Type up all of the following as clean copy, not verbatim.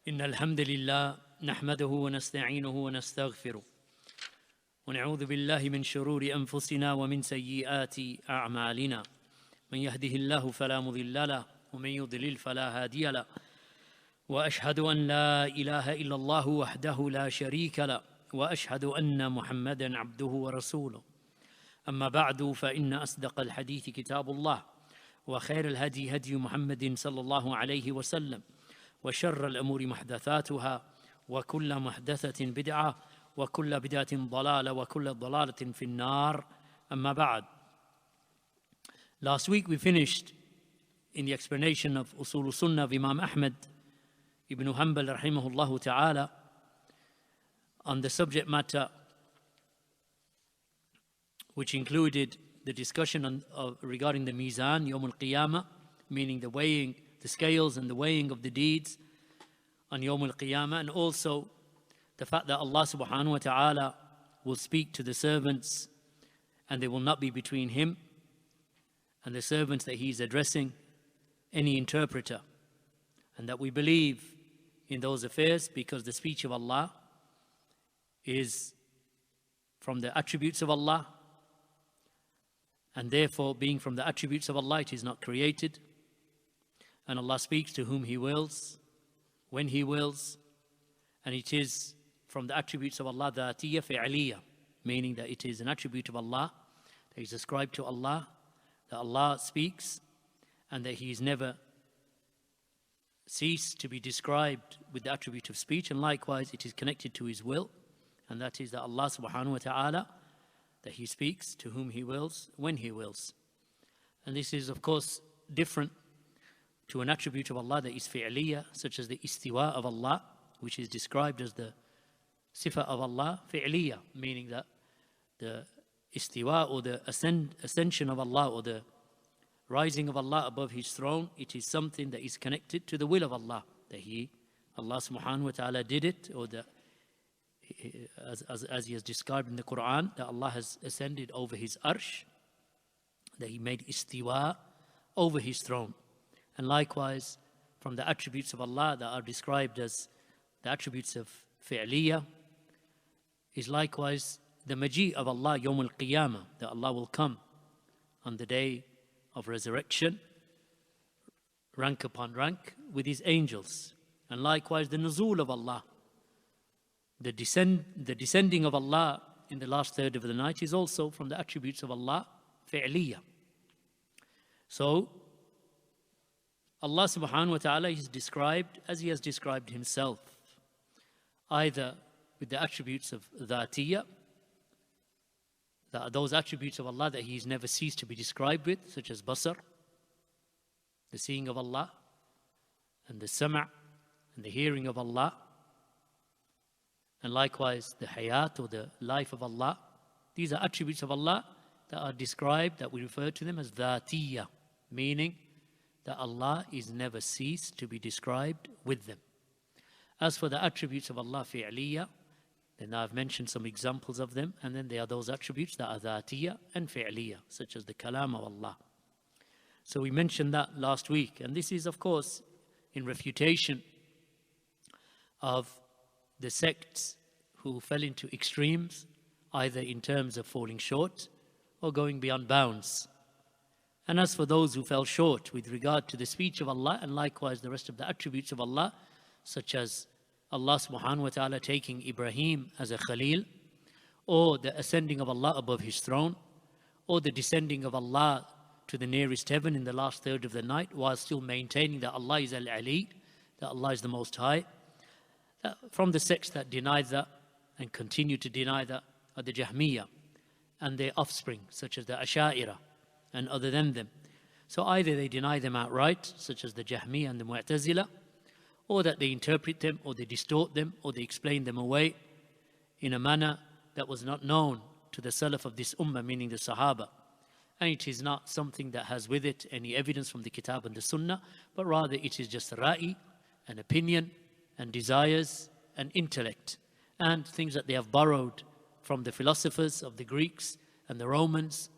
إن الحمد لله نحمده ونستعينه ونستغفره ونعوذ بالله من شرور أنفسنا ومن سيئات أعمالنا من يهده الله فلا مضل له ومن يضلل فلا هادي له وأشهد أن لا إله إلا الله وحده لا شريك له وأشهد أن محمدًا عبده ورسوله أما بعد فإن أصدق الحديث كتاب الله وخير الهدي هدي محمد صلى الله عليه وسلم وشر الأمور محدثاتها وكل محدثة بدعة وكل بدعة ضلالة وكل ضلالة في النار أما بعد. Last week we finished in the explanation of usool Sunnah of Imam Ahmad ibn Hanbal rahimahullah ta'ala on the subject matter which included the discussion regarding the mizan, Yawm al-Qiyamah, meaning the weighing, the scales and the weighing of the deeds on Yawm al-Qiyamah, and also the fact that Allah subhanahu wa ta'ala will speak to the servants and they will not be between him and the servants that he is addressing any interpreter, and that we believe in those affairs because the speech of Allah is from the attributes of Allah, and therefore being from the attributes of Allah it is not created, and Allah speaks to whom he wills when he wills, and it is from the attributes of Allah dhatiyya fi'aliyya, meaning that it is an attribute of Allah that is ascribed to Allah, that Allah speaks and that he is never ceased to be described with the attribute of speech, and likewise it is connected to his will, and that is that Allah subhanahu wa ta'ala, that he speaks to whom he wills when he wills. And this is of course different to an attribute of Allah that is fi'liyah, such as the istiwa of Allah, which is described as the sifa of Allah fi'liyah, meaning that the istiwa or the ascension of Allah or the rising of Allah above his throne, it is something that is connected to the will of Allah, that Allah subhanahu wa ta'ala did it, or that as he has described in the Quran, that Allah has ascended over his arsh, that he made istiwa over his throne. And likewise, from the attributes of Allah that are described as the attributes of fi'liyah, is likewise the maji of Allah, Yawm al-Qiyamah, that Allah will come on the day of resurrection, rank upon rank, with his angels. And likewise the nuzul of Allah, the descending of Allah in the last third of the night, is also from the attributes of Allah, fi'liyah. So, Allah subhanahu wa ta'ala is described as he has described himself, either with the attributes of dhatiyya, that are those attributes of Allah that he has never ceased to be described with, such as basar, the seeing of Allah, and the sama' and the hearing of Allah, and likewise the hayat or the life of Allah. These are attributes of Allah that are described, that we refer to them as dhatiyya, meaning that Allah is never ceased to be described with them. As for the attributes of Allah fi'liyah, then I've mentioned some examples of them, and then there are those attributes that are dhatiyya and fi'liyah, such as the kalam of Allah. So we mentioned that last week, and this is of course in refutation of the sects who fell into extremes, either in terms of falling short or going beyond bounds. And as for those who fell short with regard to the speech of Allah, and likewise the rest of the attributes of Allah, such as Allah subhanahu wa ta'ala taking Ibrahim as a Khalil, or the ascending of Allah above his throne, or the descending of Allah to the nearest heaven in the last third of the night, while still maintaining that Allah is Al-Ali, that Allah is the Most High. From the sects that deny that and continue to deny that are the Jahmiyyah and their offspring, such as the Asha'ira and other than them. So either they deny them outright, such as the Jahmiyyah and the Mu'tazila, or that they interpret them, or they distort them, or they explain them away in a manner that was not known to the Salaf of this ummah, meaning the Sahaba. And it is not something that has with it any evidence from the Kitab and the Sunnah, but rather it is just ra'i, an opinion, and desires, and intellect, and things that they have borrowed from the philosophers of the Greeks and the Romans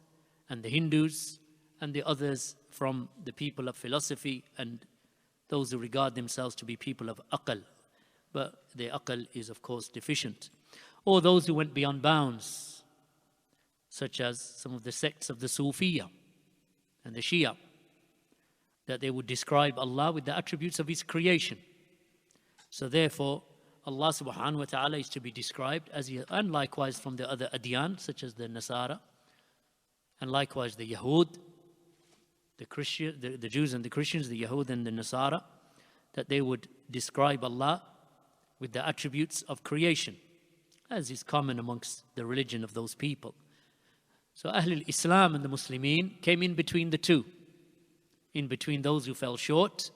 and the Hindus and the others from the people of philosophy and those who regard themselves to be people of aql, but their aql is of course deficient. Or those who went beyond bounds, such as some of the sects of the Sufiya and the Shia, that they would describe Allah with the attributes of His creation. So therefore, Allah subhanahu wa ta'ala is to be described as He, and likewise from the other adyan, such as the Nasara, and likewise the Yahud, the Jews and the Christians, the Yahud and the Nasara, that they would describe Allah with the attributes of creation, as is common amongst the religion of those people. So Ahlul Islam and the Muslimin came in between the two, in between those who fell short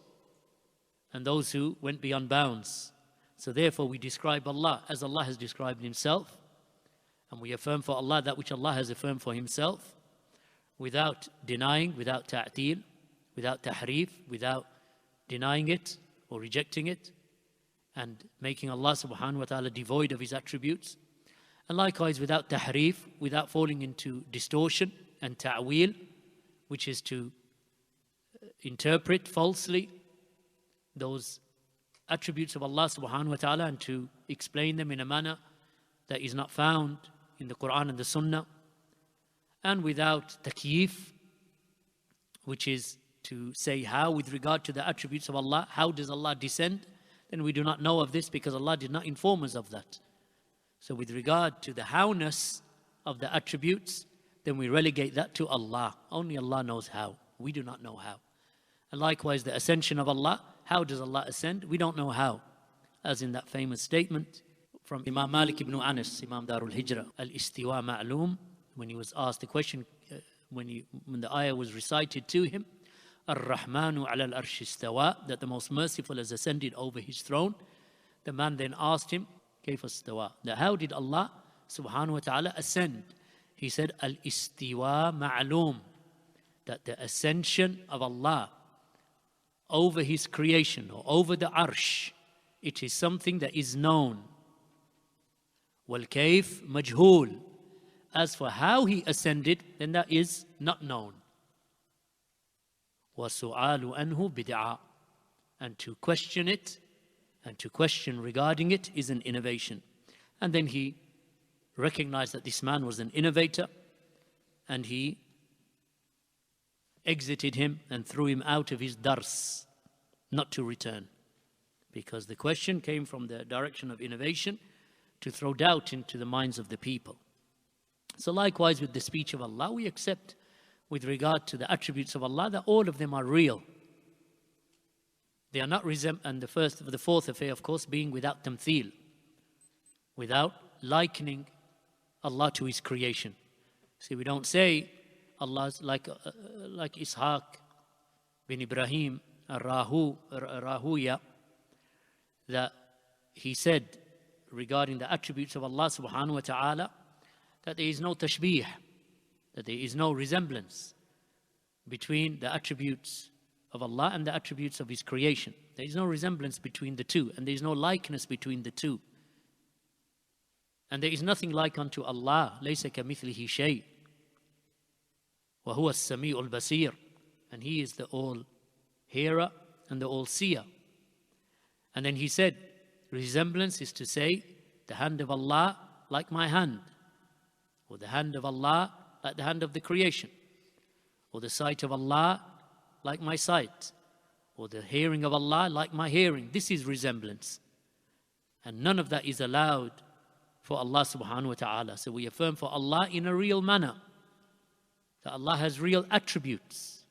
and those who went beyond bounds. So therefore we describe Allah as Allah has described Himself, and we affirm for Allah that which Allah has affirmed for Himself, without denying, without ta'til, without tahrif, without denying it or rejecting it, and making Allah subhanahu wa ta'ala devoid of His attributes. And likewise without tahrif, without falling into distortion and ta'wil, which is to interpret falsely those attributes of Allah subhanahu wa ta'ala and to explain them in a manner that is not found in the Quran and the Sunnah. And without takyif, which is to say how, with regard to the attributes of Allah, how does Allah descend? Then we do not know of this because Allah did not inform us of that. So with regard to the howness of the attributes, then we relegate that to Allah. Only Allah knows how. We do not know how. And likewise the ascension of Allah, how does Allah ascend? We don't know how. As in that famous statement from Imam Malik ibn Anas, Imam Darul Hijrah, Al-Istiwa Ma'loom, when he was asked the question, when the ayah was recited to him, Ar-Rahmanu ala al-Arsh istawa, that the most merciful has ascended over His throne. The man then asked him, Kayfa istawa? That how did Allah subhanahu wa ta'ala ascend? He said, Al-Istiwa Ma'loom, that the ascension of Allah over His creation or over the Arsh, it is something that is known. Wal-Kayf Majhul. As for how He ascended, then that is not known. وَسُعَالُ أَنْهُ بِدْعَةٌ. And to question it, and to question regarding it is an innovation. And then he recognized that this man was an innovator, and he exited him and threw him out of his dars, not to return. Because the question came from the direction of innovation to throw doubt into the minds of the people. So likewise with the speech of Allah, we accept with regard to the attributes of Allah that all of them are real. They are not and the fourth affair, of course, being without tamthil, without likening Allah to His creation. See, we don't say Allah's like Ishaq bin Ibrahim Rahuya, that he said regarding the attributes of Allah subhanahu wa ta'ala that there is no tashbih, that there is no resemblance between the attributes of Allah and the attributes of His creation. There is no resemblance between the two, and there is no likeness between the two. And there is nothing like unto Allah. لَيْسَ كَمِثْلِهِ شَيْءٍ وَهُوَ السَّمِيعُ الْبَصِيرُ. And He is the all-hearer and the all-seer. And then he said, resemblance is to say, the hand of Allah like my hand, or the hand of Allah like the hand of the creation, or the sight of Allah like my sight, or the hearing of Allah like my hearing. This is resemblance. And none of that is allowed for Allah subhanahu wa ta'ala. So we affirm for Allah in a real manner that Allah has real attributes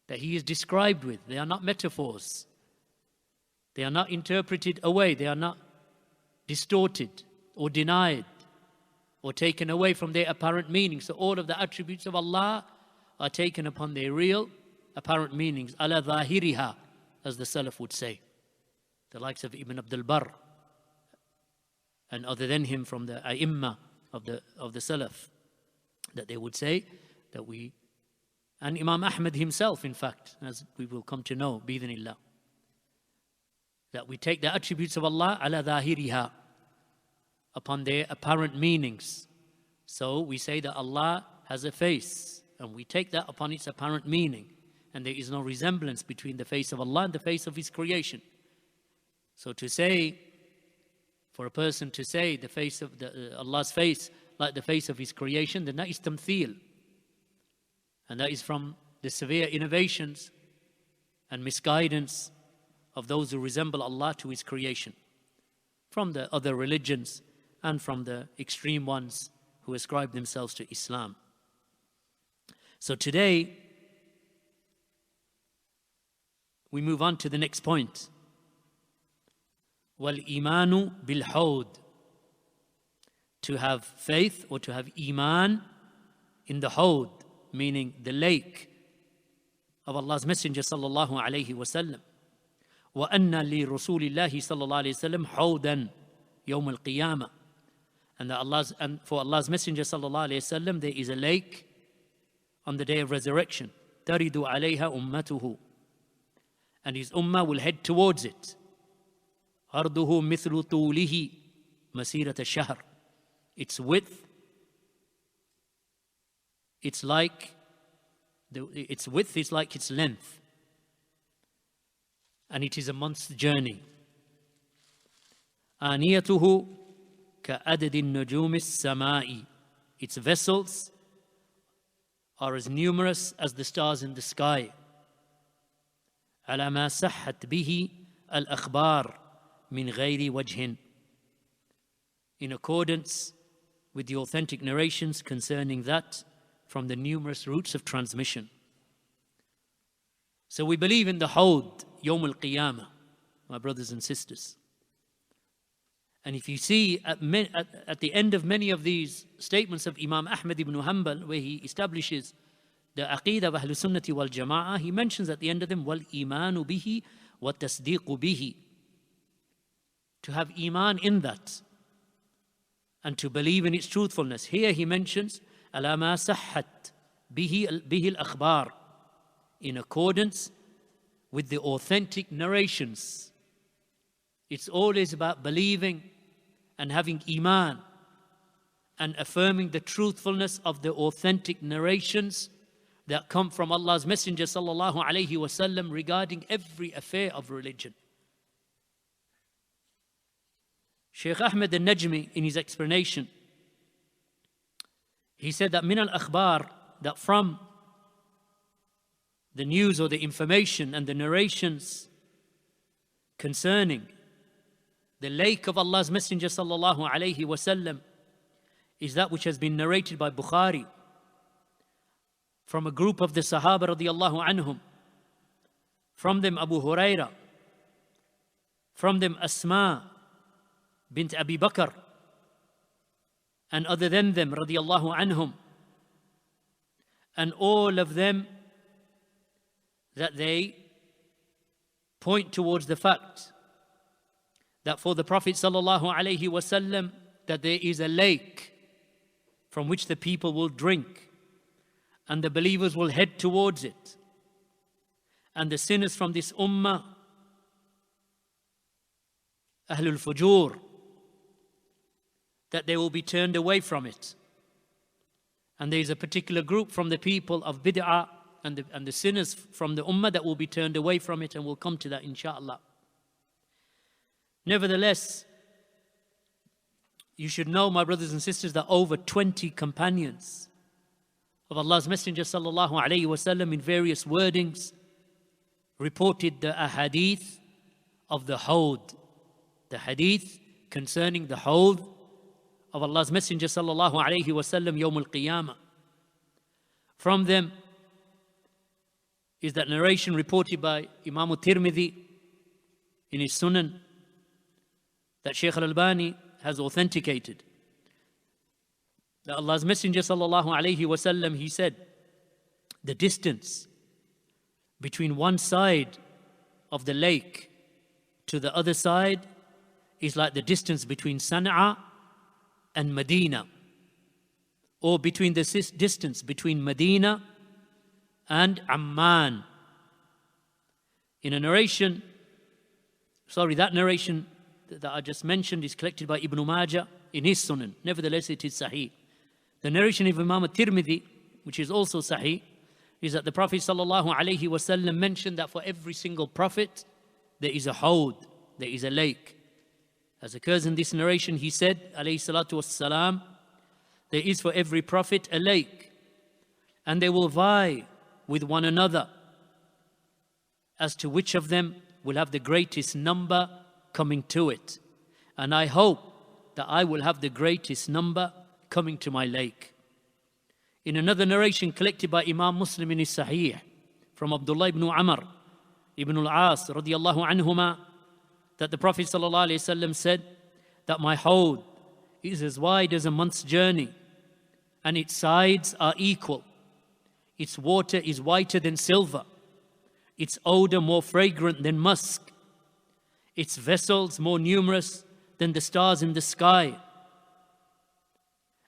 that He is described with. They are not metaphors. They are not interpreted away. They are not distorted or denied or taken away from their apparent meaning. So all of the attributes of Allah are taken upon their real apparent meanings. Ala dhahiriha, as the Salaf would say. The likes of Ibn Abdul Barr and other than him from the A'immah of the Salaf, that they would say that we, and Imam Ahmad himself, in fact, as we will come to know, bi-idhnillah, that we take the attributes of Allah ala dhahiriha, upon their apparent meanings. So we say that Allah has a face, and we take that upon its apparent meaning, and there is no resemblance between the face of Allah and the face of His creation. So to say For a person to say the face of Allah's face like the face of His creation, then that is tamthil. And that is from the severe innovations and misguidance of those who resemble Allah to His creation, from the other religions and from the extreme ones who ascribe themselves to Islam. So today, we move on to the next point. وَالْإِيمَانُ بِالْحَوْضِ. To have faith or to have iman in the hawd, meaning the lake of Allah's Messenger sallallahu alayhi wa sallam. وَأَنَّ لِرُسُولِ اللَّهِ صلى الله عليه وسلم حَوْدًا يوم القيامة. And for Allah's Messenger sallallahu alayhi wa sallam, there is a lake on the day of resurrection. تَرِدُ عَلَيْهَا أُمَّتُهُ. And his ummah will head towards it. عَرْضُهُ مِثْلُ طُولِهِ مَسِيرَةَ الشَّهْرِ. Its width, its width is like its length. And it is a month's journey. آنِيَتُهُ كَأَدَدِ النُّجُومِ السَّمَاءِ. Its vessels are as numerous as the stars in the sky. على ما صحت به الأخبار من غير وجه. In accordance with the authentic narrations concerning that from the numerous routes of transmission. So we believe in the Hawd, Yawm al-Qiyamah, my brothers and sisters. And if you see at the end of many of these statements of Imam Ahmad ibn Hanbal, where he establishes the Aqeedah of Ahlus Sunnati wal Jama'ah, he mentions at the end of them, وَالْإِيمَانُ بِهِ وَالتَّصْدِيقُ بِهِ. To have iman in that and to believe in its truthfulness. Here he mentions عَلَى مَا صَحَّتْ بِهِ الْأَخْبَارِ, in accordance with the authentic narrations. It's always about believing and having iman and affirming the truthfulness of the authentic narrations that come from Allah's Messenger sallallahu alayhi wasallam regarding every affair of religion. Shaykh Ahmed al-Najmi, in his explanation, he said that min al-akhbar, that from the news or the information and the narrations concerning the lake of Allah's Messenger sallallahu alayhi wasallam, is that which has been narrated by Bukhari from a group of the Sahaba radiyallahu anhum. From them Abu Hurraira, from them Asma bint Abi Bakr, and other than them radiyallahu anhum. And all of them, that they point towards the fact that for the Prophet sallallahu alaihi wasallam, that there is a lake from which the people will drink and the believers will head towards it, and the sinners from this ummah, Ahlul Fujur, that they will be turned away from it. And there is a particular group from the people of bid'ah and the sinners from the ummah that will be turned away from it, and we'll come to that inshallah. Nevertheless, you should know, my brothers and sisters, that over 20 companions of Allah's Messenger sallallahu alayhi wasallam in various wordings reported the ahadith of the Hawd, the hadith concerning the Hawd of Allah's Messenger sallallahu alayhi wasallam Yawm al-Qiyamah. From them is that narration reported by Imām al-Tirmidhi in his Sunnah that Shaykh al-Albani has authenticated. That Allah's Messenger sallallahu alayhi wasallam, he said, the distance between one side of the lake to the other side is like the distance between Sana'a and Medina, or between the distance between Medina and Amman. In a narration, that narration that I just mentioned is collected by Ibn Majah in his Sunan. Nevertheless, it is Sahih. The narration of Imam al-Tirmidhi, which is also Sahih, is that the Prophet sallallahu alaihi wasallam mentioned that for every single prophet there is a hawd, there is a lake. As occurs in this narration, he said, alayhi salatu wassalam, there is for every prophet a lake, and they will vie with one another as to which of them will have the greatest number coming to it. And I hope that I will have the greatest number coming to my lake. In another narration collected by Imam Muslim in his Sahih, from Abdullah ibn Amr ibn al-As radiyallahu anhuma, that the Prophet sallallahu alaihi wasallam said that my hawd is as wide as a month's journey, and its sides are equal. Its water is whiter than silver, its odor more fragrant than musk, its vessels more numerous than the stars in the sky.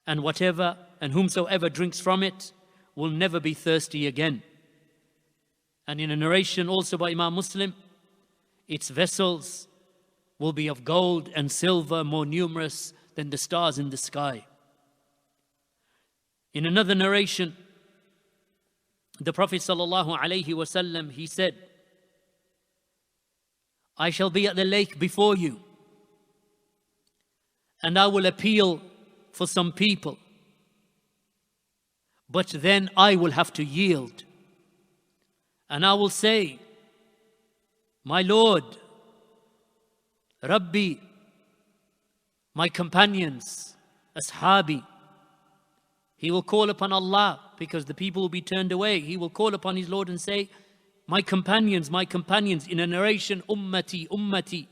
And whatever and whomsoever drinks from it will never be thirsty again. And in a narration also by Imam Muslim, its vessels will be of gold and silver more numerous than the stars in the sky. In another narration, the Prophet sallallahu alaihi wasallam, he said, I shall be at the lake before you, and I will appeal for some people, but then I will have to yield. And I will say, my Lord, Rabbi, my companions, Ashabi. He will call upon Allah because the people will be turned away. He will call upon his Lord and say, my companions, in a narration, ummati, ummati,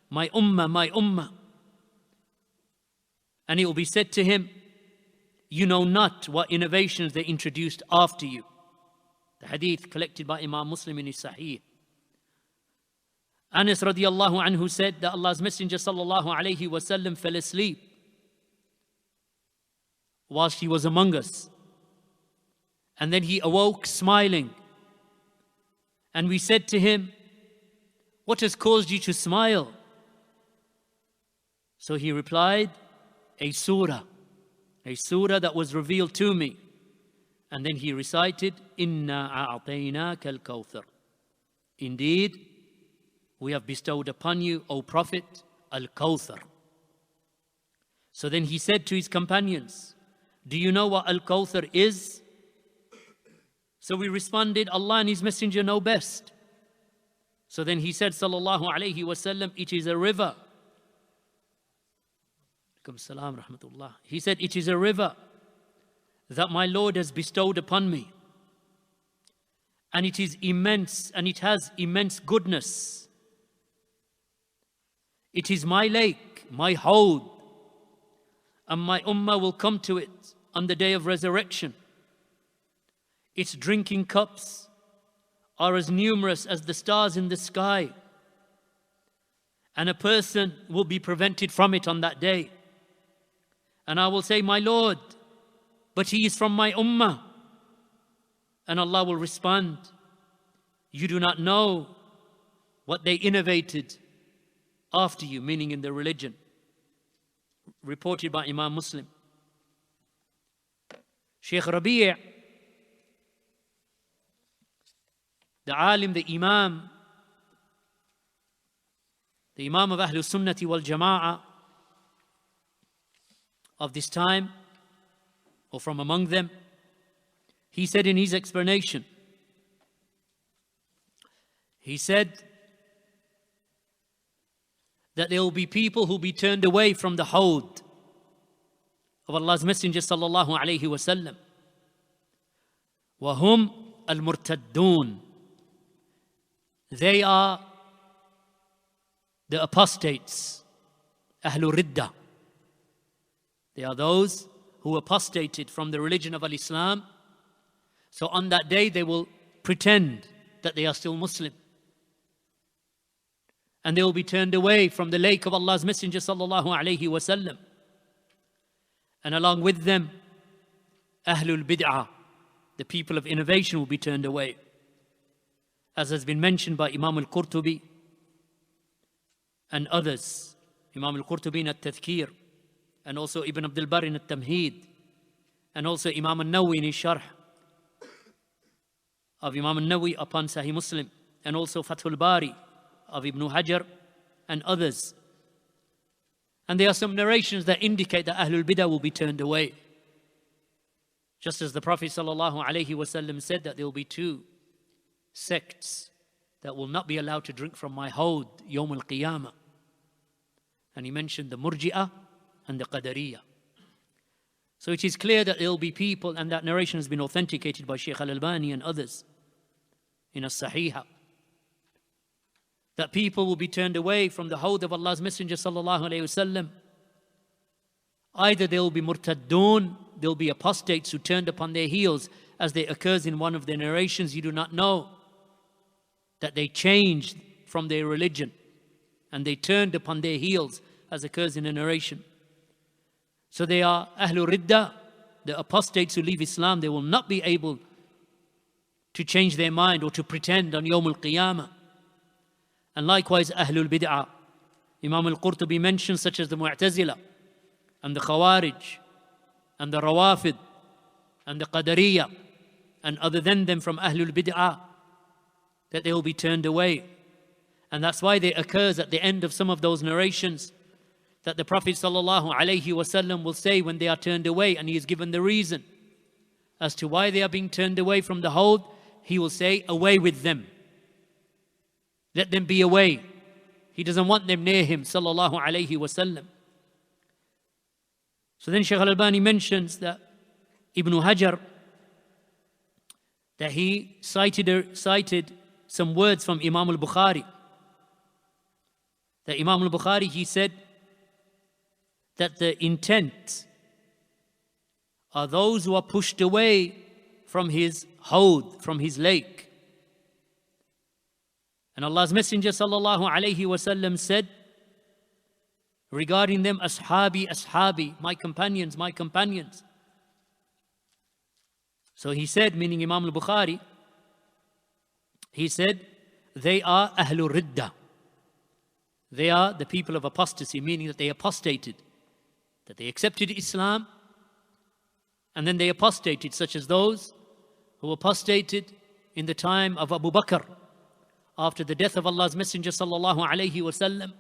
my ummah, my ummah. And it will be said to him, you know not what innovations they introduced after you. The hadith collected by Imam Muslim in his Sahih. Anas radiallahu anhu said that Allah's Messenger sallallahu alayhi wasallam fell asleep whilst he was among us. And then he awoke smiling. And we said to him, what has caused you to smile? So he replied, a surah that was revealed to me. And then he recited, Inna a'ataynaka al-kawthar. Indeed, we have bestowed upon you, O Prophet, al-kawthar. So then he said to his companions, do you know what al-kawthar is? So we responded, Allah and his messenger know best. So then he said, sallallahu alayhi wasallam, it is a river. He said, it is a river that my Lord has bestowed upon me. And it is immense, and it has immense goodness. It is my lake, my hawd, and my ummah will come to it on the day of resurrection. Its drinking cups are as numerous as the stars in the sky, and a person will be prevented from it on that day. And I will say, my Lord, but he is from my ummah. And Allah will respond, you do not know what they innovated after you, meaning in the religion. Reported by Imam Muslim. Shaykh Rabi', the alim, the Imām of Ahlul Sunnati wal Jama'ah of this time, or from among them, he said in his explanation, he said that there will be people who will be turned away from the hawd of Allah's Messenger sallallahu alayhi wasallam. وَهُمْ الْمُرْتَدُّونَ. They are the apostates, Ahlul Riddah. They are those who apostated from the religion of Al-Islam. So on that day they will pretend that they are still Muslim. And they will be turned away from the lake of Allah's Messenger sallallahu alayhi wasallam. And along with them, Ahlul Bid'ah, the people of innovation, will be turned away. As has been mentioned by Imam al-Qurtubi and others. Imam al-Qurtubi in At-Tadhkir, and also Ibn Abdul Barr in At-Tamheed, and also Imam al-Nawawi in his Sharh of Imam al-Nawawi upon Sahih Muslim, and also Fathul Bari of Ibn Hajar and others. And there are some narrations that indicate that Ahlul Bid'ah will be turned away. Just as the Prophet ﷺ said that there will be two sects that will not be allowed to drink from my hawd Yawm al-Qiyamah. And he mentioned the Murji'ah and the Qadariyah. So it is clear that there will be people, and that narration has been authenticated by Shaykh al-Albani and others in as-Sahihah, that people will be turned away from the hawd of Allah's Messenger ﷺ. Either they will be murtaddun, there will be apostates who turned upon their heels, as there occurs in one of the narrations. You do not know that they changed from their religion and they turned upon their heels, as occurs in a narration. So they are Ahlul Ridda, the apostates who leave Islam. They will not be able to change their mind or to pretend on Yawm al-Qiyamah. And likewise Ahlul Bid'ah. Imam al-Qurtubi mentions such as the Mu'tazila and the Khawarij and the Rawafid and the Qadariyah and other than them from Ahlul Bid'ah, that they will be turned away. And that's why there occurs at the end of some of those narrations that the Prophet ﷺ will say when they are turned away, and he is given the reason as to why they are being turned away from the hawd, he will say, away with them. Let them be away. He doesn't want them near him, sallallahu alayhi wasallam. So then Shaykh al-Albani mentions that Ibn Hajar, that he cited some words from Imam al-Bukhari. That Imam al-Bukhari, he said that the intent are those who are pushed away from his hawd, from his lake. And Allah's Messenger sallallahu alayhi wasallam said regarding them, ashabi, ashabi, my companions, my companions. So he said, meaning Imam al-Bukhari, he said, they are Ahlul Ridda. They are the people of apostasy, meaning that they apostated, that they accepted Islam and then they apostated, such as those who apostated in the time of Abu Bakr after the death of Allah's Messenger sallallahu alayhi wasallam,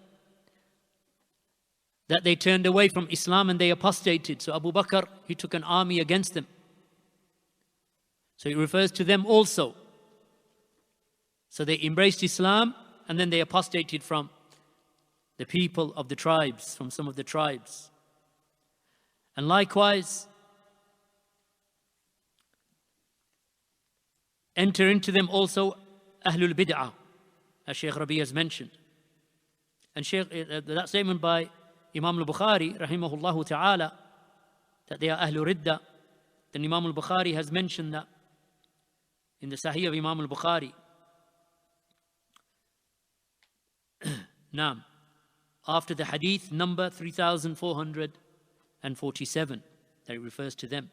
that they turned away from Islam and they apostated. So Abu Bakr, he took an army against them. So it refers to them also. So they embraced Islam and then they apostated from the people of the tribes, from some of the tribes. And likewise, enter into them also Ahlul Bid'ah, as Shaykh Rabi has mentioned. And that statement by Imam al-Bukhari, rahimahullah ta'ala, that they are Ahlul Ridda, then Imam al-Bukhari has mentioned that in the Sahih of Imam al-Bukhari. Now, after the hadith number 3447, that it refers to them.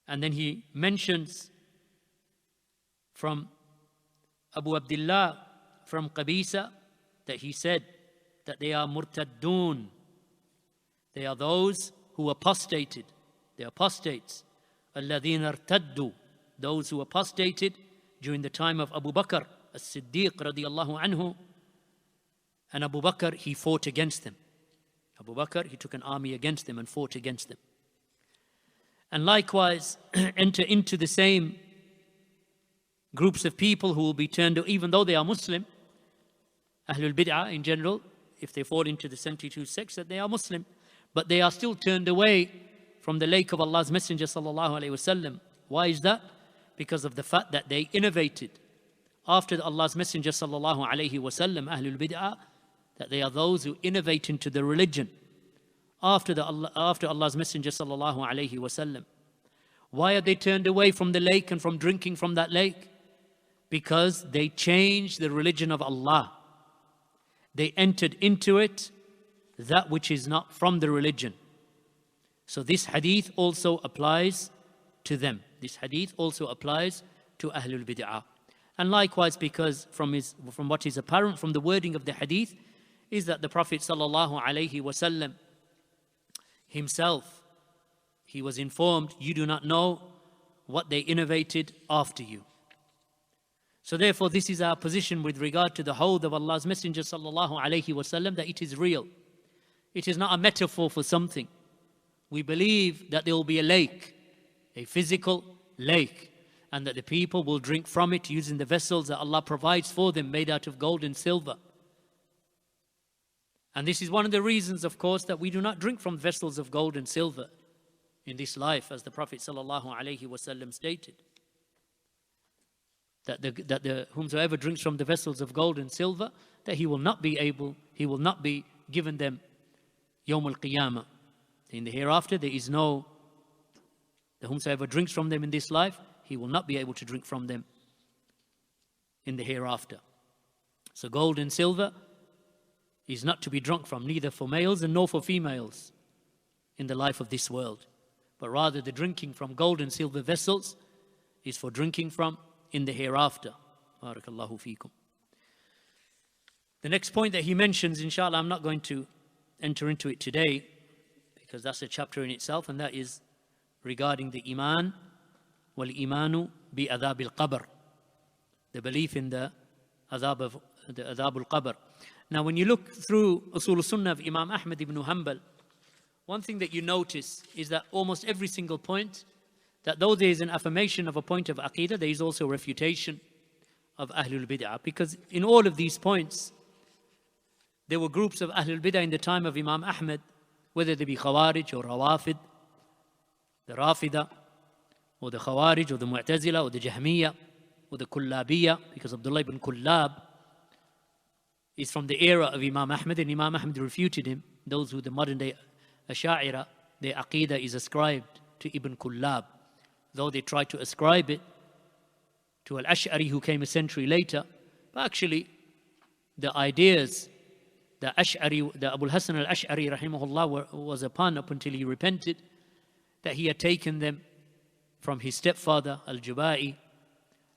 And then he mentions from Abu Abdullah, from Qabisa, that he said that they are murtaddun. They are those who apostated. They are apostates. Alladhina irtaddu. Those who apostated during the time of Abu Bakr as-Siddiq radiyallahu anhu. And Abu Bakr, he fought against them. Abu Bakr, he took an army against them and fought against them. And likewise, enter into the same groups of people who will be turned, even though they are Muslim, Ahlul Bid'ah in general, if they fall into the 72 sects, that they are Muslim, but they are still turned away from the lake of Allah's Messenger sallallahu alaihi wasallam. Why is that? Because of the fact that they innovated after Allah's Messenger sallallahu alaihi wasallam, Ahlul Bid'ah, that they are those who innovate into the religion after Allah's Messenger sallallahu alaihi wasallam. Why are they turned away from the lake and from drinking from that lake? Because they changed the religion of Allah. They entered into it that which is not from the religion. So this hadith also applies to them. This hadith also applies to Ahlul Bid'ah. And likewise, because from what is apparent from the wording of the hadith, is that the Prophet sallallahu alaihi wasallam himself, he was informed, you do not know what they innovated after you. So therefore, this is our position with regard to the hold of Allah's Messenger sallallahu alaihi wasallam, that it is real. It is not a metaphor for something. We believe that there will be a lake, a physical lake, and that the people will drink from it using the vessels that Allah provides for them, made out of gold and silver. And this is one of the reasons, of course, that we do not drink from vessels of gold and silver in this life, as the Prophet sallallahu alaihi wasallam stated. That whomsoever drinks from the vessels of gold and silver, that he will not be given them Yawm al-Qiyamah. In the hereafter, there is no, the whomsoever drinks from them in this life, he will not be able to drink from them in the hereafter. So gold and silver is not to be drunk from, neither for males and nor for females in the life of this world. But rather the drinking from gold and silver vessels is for drinking from in the hereafter. Barakallahu feekum. The next point that he mentions, inshallah, I'm not going to enter into it today because that's a chapter in itself, and that is regarding the iman wal imanu bi adhab al-qabr, the belief in the adhab al-qabr. Now when you look through usool sunnah of Imam Ahmad ibn Hanbal, one thing that you notice is that almost every single point, that though there is an affirmation of a point of Aqidah, there is also a refutation of Ahlul Bid'ah. Because in all of these points, there were groups of Ahlul Bid'ah in the time of Imam Ahmad, whether they be Khawarij or Rawafid, the Rafida, or the Khawarij, or the Mu'tazila, or the Jahmiya, or the Kullabiyya, because Abdullah ibn Kullab is from the era of Imam Ahmad, and Imam Ahmad refuted him. Those who the modern day Asha'ira, their Aqidah is ascribed to Ibn Kullab, though they tried to ascribe it to Al-Ash'ari, who came a century later. But actually, the ideas that Abu Hassan al-Ash'ari rahimahullah was upon up until he repented, that he had taken them from his stepfather Al-Jubai,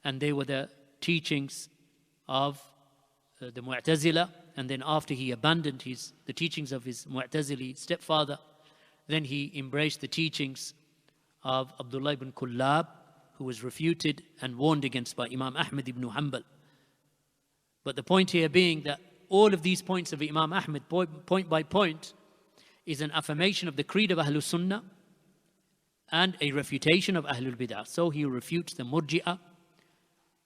and they were the teachings of the Mu'tazila. And then after he abandoned the teachings of his Mu'tazili stepfather, then he embraced the teachings of Abdullah ibn Kullab, who was refuted and warned against by Imam Ahmad ibn Hanbal. But the point here being that all of these points of Imam Ahmad, point by point, is an affirmation of the creed of Ahlul Sunnah and a refutation of Ahlul Bid'ah. So he refutes the Murji'ah,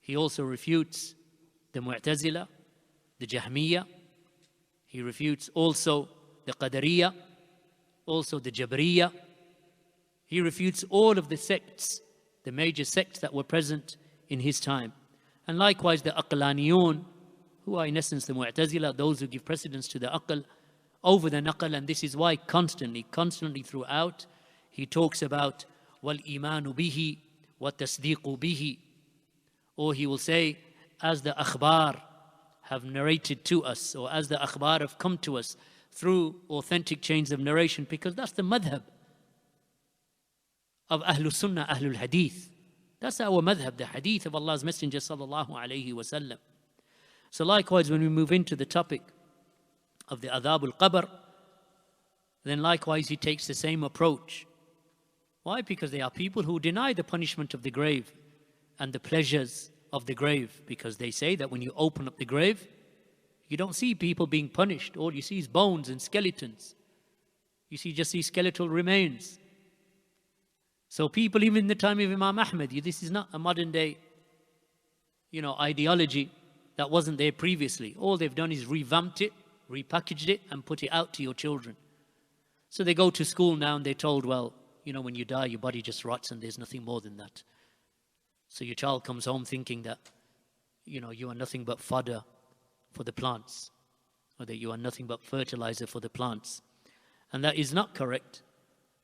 he also refutes the Mu'tazila, the Jahmiya, he refutes also the Qadariyya, also the Jabriyya. He refutes all of the sects, the major sects that were present in his time. And likewise the Aqlaniyun, who are in essence the Mu'tazila, those who give precedence to the Aql over the Naql. And this is why constantly throughout, he talks about wal imanu bihi wa tasdiqu bihi. Or he will say, as the akhbar have narrated to us, or as the akhbar have come to us through authentic chains of narration, because that's the madhab of Ahlul Sunnah, Ahlul Hadith. That's our madhab, the hadith of Allah's Messenger sallallahu alayhi wa sallam. So likewise, when we move into the topic of the adhab al-qabr, then likewise he takes the same approach. Why? Because they are people who deny the punishment of the grave and the pleasures of the grave, because they say that when you open up the grave, you don't see people being punished. All you see is bones and skeletons. You just see skeletal remains. So people, even in the time of Imam Ahmad, this is not a modern day, ideology that wasn't there previously. All they've done is revamped it, repackaged it, and put it out to your children. So they go to school now and they're told, well, when you die, your body just rots and there's nothing more than that. So your child comes home thinking that, you are nothing but fodder for the plants, or that you are nothing but fertilizer for the plants. And that is not correct.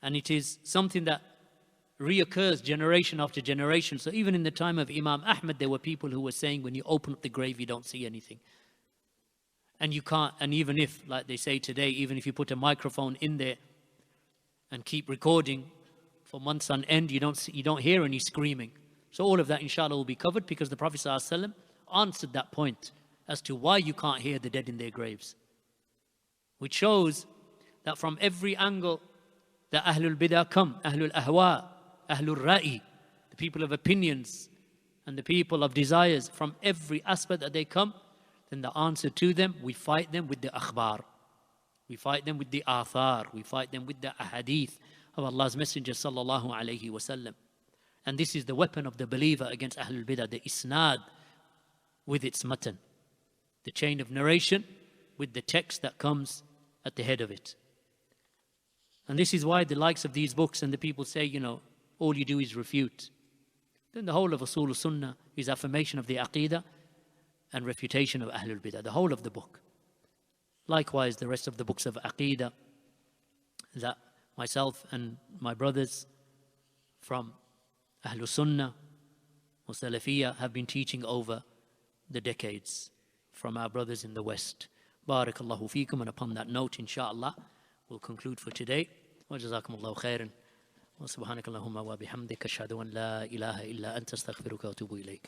And it is something that reoccurs generation after generation. So even in the time of Imam Ahmad, there were people who were saying, when you open up the grave, you don't see anything. And you can't, and even if, like they say today, even if you put a microphone in there and keep recording for months on end, you don't hear any screaming. So all of that, inshallah, will be covered, because the Prophet ﷺ answered that point as to why you can't hear the dead in their graves. Which shows that from every angle that Ahlul Bid'ah come, Ahlul Ahwa, Ahlul Ra'i, the people of opinions, and the people of desires from every aspect that they come, then the answer to them, we fight them with the akhbar. We fight them with the athar. We fight them with the ahadith of Allah's Messenger sallallahu alayhi wasallam. And this is the weapon of the believer against Ahlul Bidah, the isnad with its matan, the chain of narration with the text that comes at the head of it. And this is why the likes of these books and the people say, all you do is refute. Then the whole of usool Sunnah is affirmation of the Aqidah and refutation of Ahlul Bidah, the whole of the book. Likewise, the rest of the books of Aqidah that myself and my brothers from Ahlul Sunnah or Salafiyah have been teaching over the decades from our brothers in the West. Barakallahu feekum. And upon that note, inshallah, we'll conclude for today. Wa jazakumullahu khairan. Wa subhanakallahumma wa bihamdika ashhadu an la ilaha illa anta astaghfiruka wa atubu ilayk.